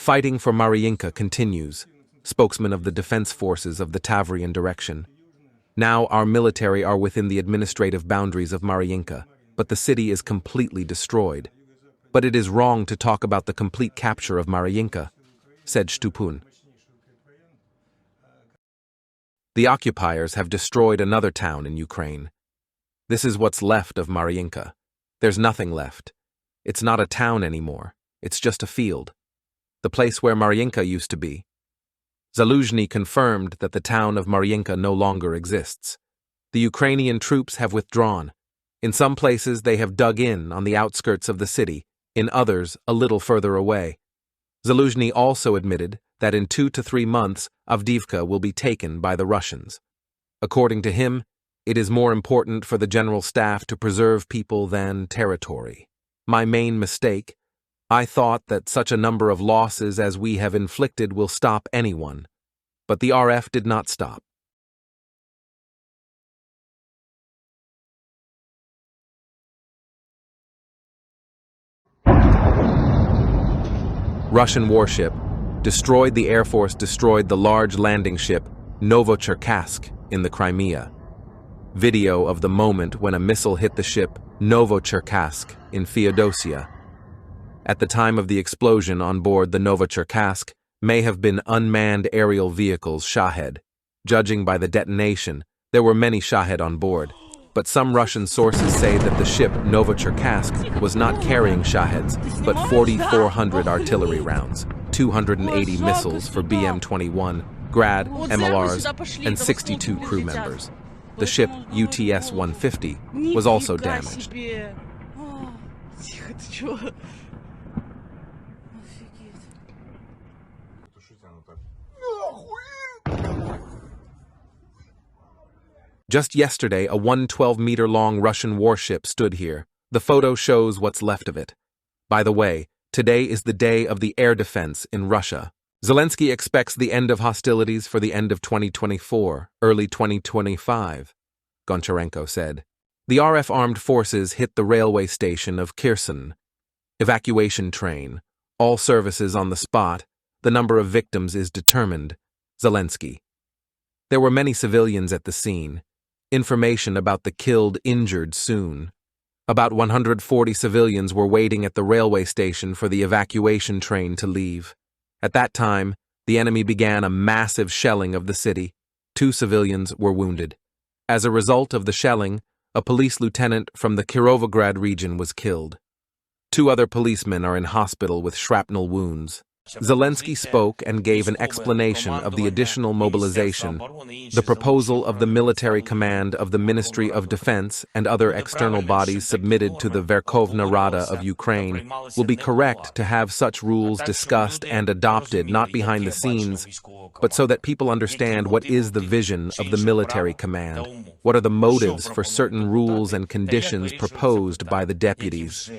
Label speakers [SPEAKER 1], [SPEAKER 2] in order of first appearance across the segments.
[SPEAKER 1] Fighting for Marienka continues, spokesman of the defense forces of the Tavrian direction. Now our military are within the administrative boundaries of Marienka, but the city is completely destroyed. But it is wrong to talk about the complete capture of Marienka, said Stupun. The occupiers have destroyed another town in Ukraine. This is what's left of Marienka. There's nothing left. It's not a town anymore. It's just a field. The place where Marienka used to be. Zaluzhny confirmed that the town of Marienka no longer exists. The Ukrainian troops have withdrawn. In some places they have dug in on the outskirts of the city, in others a little further away. Zaluzhny also admitted that in 2 to 3 months Avdiivka will be taken by the Russians. According to him, it is more important for the general staff to preserve people than territory. My main mistake. I thought that such a number of losses as we have inflicted will stop anyone, but the RF did not stop. Russian warship destroyed the Air Force destroyed the large landing ship Novocherkassk in the Crimea. Video of the moment when a missile hit the ship Novocherkassk in Feodosia. At the time of the explosion on board the Novocherkassk may have been unmanned aerial vehicles Shahed. Judging by the detonation, there were many Shahed on board, but some Russian sources say that the ship Novocherkassk was not carrying Shaheds, but 4,400 artillery rounds, 280 missiles for BM-21, Grad, MLRs, and 62 crew members. The ship UTS-150 was also damaged. Just yesterday, a 112-meter-long Russian warship stood here. The photo shows what's left of it. By the way, today is the day of the air defense in Russia. Zelensky expects the end of hostilities for the end of 2024, early 2025, Goncharenko said. The RF armed forces hit the railway station of Kherson. Evacuation train. All services on the spot. The number of victims is determined. Zelensky. There were many civilians at the scene. Information about the killed injured soon. About 140 civilians were waiting at the railway station for the evacuation train to leave. At that time, the enemy began a massive shelling of the city. 2 civilians were wounded. As a result of the shelling, a police lieutenant from the Kirovograd region was killed. 2 other policemen are in hospital with shrapnel wounds. Zelensky spoke and gave an explanation of the additional mobilization, the proposal of the military command of the Ministry of Defense and other external bodies submitted to the Verkhovna Rada of Ukraine will be correct to have such rules discussed and adopted not behind the scenes, but so that people understand what is the vision of the military command, what are the motives for certain rules and conditions proposed by the deputies,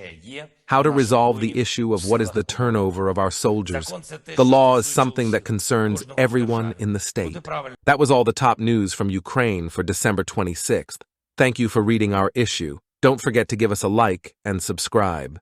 [SPEAKER 1] how to resolve the issue of what is the turnover of our soldiers. The law is something that concerns everyone in the state. That was all the top news from Ukraine for December 26th. Thank you for reading our issue. Don't forget to give us a like and subscribe.